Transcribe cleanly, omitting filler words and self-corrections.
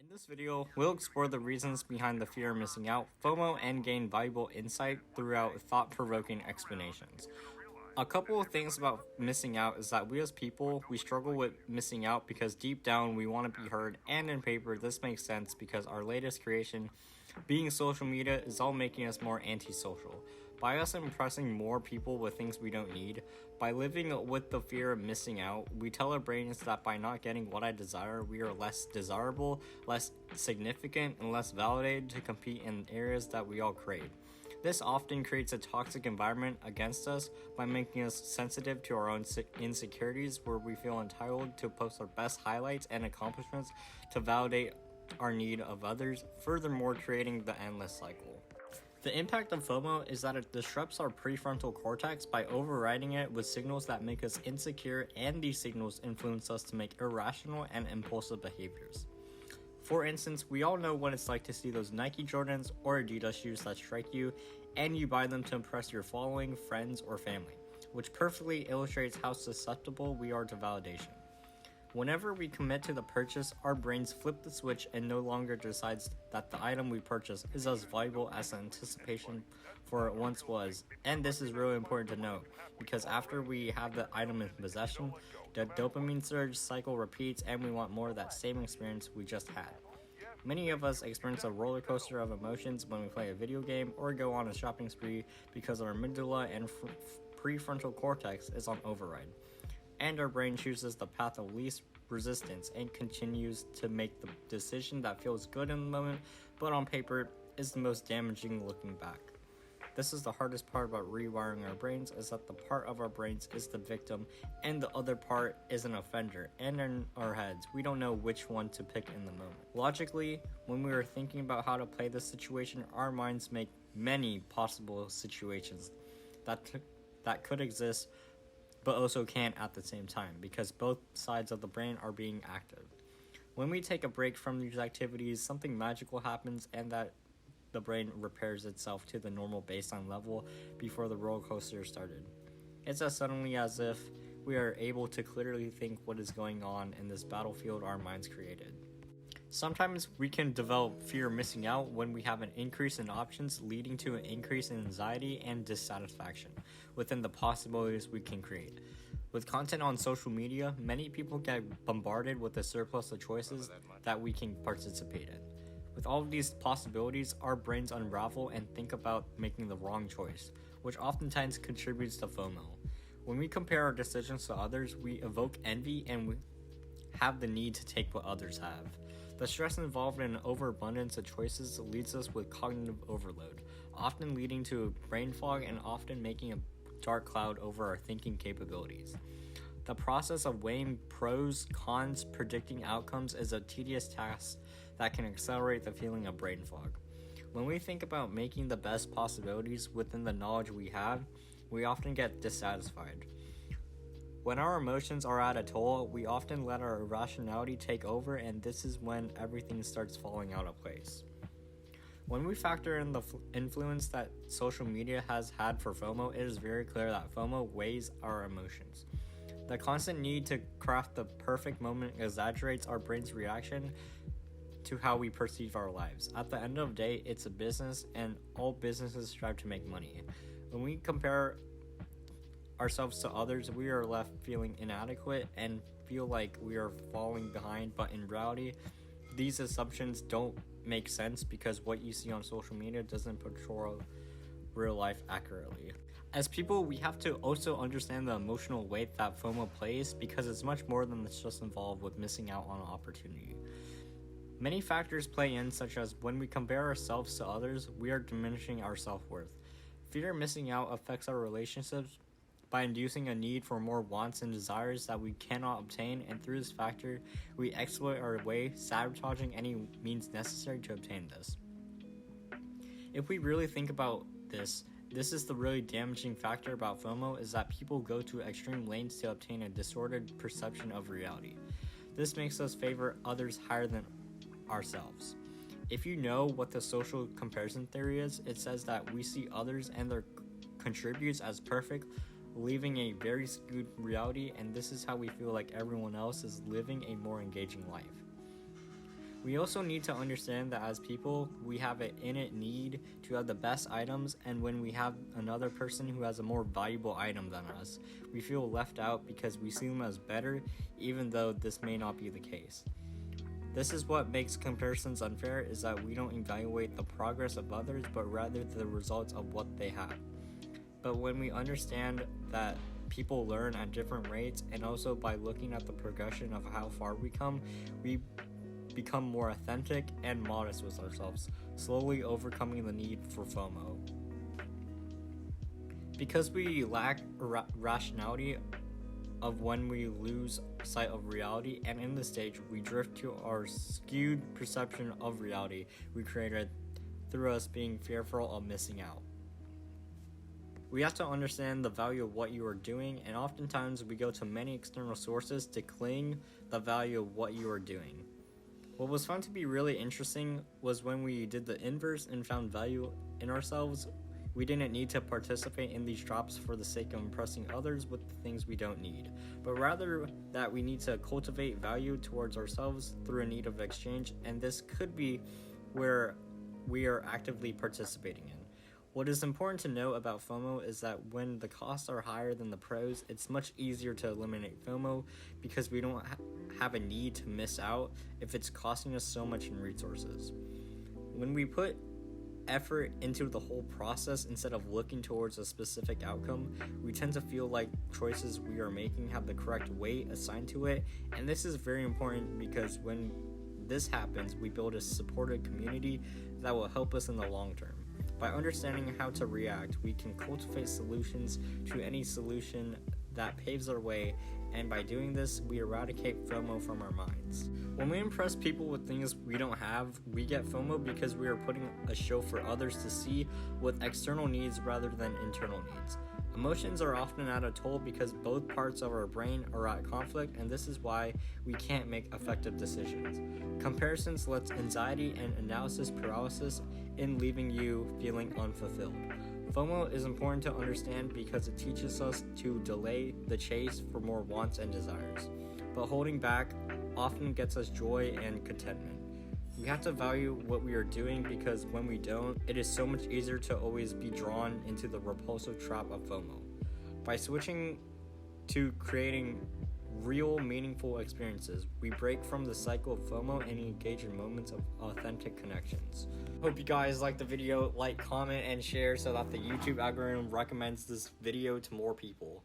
In this video, we'll explore the reasons behind the fear of missing out, FOMO, and gain valuable insight throughout thought-provoking explanations. A couple of things about missing out is that we as people, we struggle with missing out because deep down we want to be heard, and in paper this makes sense because our latest creation, being social media, is all making us more antisocial. By us impressing more people with things we don't need, by living with the fear of missing out, we tell our brains that by not getting what I desire, we are less desirable, less significant, and less validated to compete in areas that we all crave. This often creates a toxic environment against us by making us sensitive to our own insecurities, where we feel entitled to post our best highlights and accomplishments to validate our need of others, furthermore creating the endless cycle. The impact of FOMO is that it disrupts our prefrontal cortex by overriding it with signals that make us insecure, and these signals influence us to make irrational and impulsive behaviors. For instance, we all know what it's like to see those Nike Jordans or Adidas shoes that strike you, and you buy them to impress your following, friends, or family, which perfectly illustrates how susceptible we are to validation. Whenever we commit to the purchase, our brains flip the switch and no longer decides that the item we purchase is as valuable as the anticipation for it once was. And this is really important to note, because after we have the item in possession, the dopamine surge cycle repeats and we want more of that same experience we just had. Many of us experience a roller coaster of emotions when we play a video game or go on a shopping spree because our amygdala and prefrontal cortex is on override, and our brain chooses the path of least resistance and continues to make the decision that feels good in the moment, but on paper is the most damaging looking back. This is the hardest part about rewiring our brains, is that the part of our brains is the victim and the other part is an offender, and in our heads we don't know which one to pick in the moment. Logically, when we are thinking about how to play this situation, our minds make many possible situations that could exist but also can't at the same time, because both sides of the brain are being active. When we take a break from these activities, something magical happens, and that the brain repairs itself to the normal baseline level before the roller coaster started. It's as suddenly as if we are able to clearly think what is going on in this battlefield our minds created. Sometimes we can develop fear of missing out when we have an increase in options, leading to an increase in anxiety and dissatisfaction within the possibilities we can create. With content on social media, many people get bombarded with a surplus of choices that we can participate in. With all of these possibilities, our brains unravel and think about making the wrong choice, which oftentimes contributes to FOMO. When we compare our decisions to others, we evoke envy and we have the need to take what others have. The stress involved in an overabundance of choices leads us with cognitive overload, often leading to brain fog and often making a dark cloud over our thinking capabilities. The process of weighing pros, cons, predicting outcomes is a tedious task that can accelerate the feeling of brain fog. When we think about making the best possibilities within the knowledge we have, we often get dissatisfied. When our emotions are at a toll, we often let our irrationality take over, and this is when everything starts falling out of place. When we factor in the influence that social media has had for FOMO, it is very clear that FOMO weighs our emotions. The constant need to craft the perfect moment exaggerates our brain's reaction to how we perceive our lives. At the end of the day, it's a business, and all businesses strive to make money. When we compare ourselves to others, we are left feeling inadequate and feel like we are falling behind, but in reality, these assumptions don't make sense because what you see on social media doesn't portray real life accurately. As people, we have to also understand the emotional weight that FOMO plays, because it's much more than it's just involved with missing out on an opportunity. Many factors play in, such as when we compare ourselves to others, we are diminishing our self-worth. Fear of missing out affects our relationships by inducing a need for more wants and desires that we cannot obtain, and through this factor, we exploit our way, sabotaging any means necessary to obtain this. If we really think about this is the really damaging factor about FOMO, is that people go to extreme lengths to obtain a distorted perception of reality. This makes us favor others higher than ourselves. If you know what the social comparison theory is, it says that we see others and their contributes as perfect, leaving a very skewed reality, and this is how we feel like everyone else is living a more engaging life. We also need to understand that as people, we have an innate need to have the best items, and when we have another person who has a more valuable item than us, we feel left out because we see them as better, even though this may not be the case. This is what makes comparisons unfair, is that we don't evaluate the progress of others, but rather the results of what they have. But when we understand that people learn at different rates, and also by looking at the progression of how far we come, we become more authentic and modest with ourselves, slowly overcoming the need for FOMO. Because we lack rationality of when we lose sight of reality, and in this stage we drift to our skewed perception of reality we created through us being fearful of missing out. We have to understand the value of what you are doing, and oftentimes we go to many external sources to cling the value of what you are doing. What was found to be really interesting was when we did the inverse and found value in ourselves, we didn't need to participate in these traps for the sake of impressing others with the things we don't need, but rather that we need to cultivate value towards ourselves through a need of exchange, and this could be where we are actively participating in. What is important to note about FOMO is that when the costs are higher than the pros, it's much easier to eliminate FOMO because we don't have a need to miss out if it's costing us so much in resources. When we put effort into the whole process instead of looking towards a specific outcome, we tend to feel like choices we are making have the correct weight assigned to it, and this is very important because when this happens, we build a supportive community that will help us in the long term. By understanding how to react, we can cultivate solutions to any solution that paves our way, and by doing this, we eradicate FOMO from our minds. When we impress people with things we don't have, we get FOMO because we are putting a show for others to see with external needs rather than internal needs. Emotions are often at a toll because both parts of our brain are at conflict, and this is why we can't make effective decisions. Comparisons lets anxiety and analysis paralysis in, leaving you feeling unfulfilled. FOMO is important to understand because it teaches us to delay the chase for more wants and desires, but holding back often gets us joy and contentment. We have to value what we are doing because when we don't, it is so much easier to always be drawn into the repulsive trap of FOMO. By switching to creating real, meaningful experiences, we break from the cycle of FOMO and engage in moments of authentic connections. Hope you guys liked the video. Like, comment, and share so that the YouTube algorithm recommends this video to more people.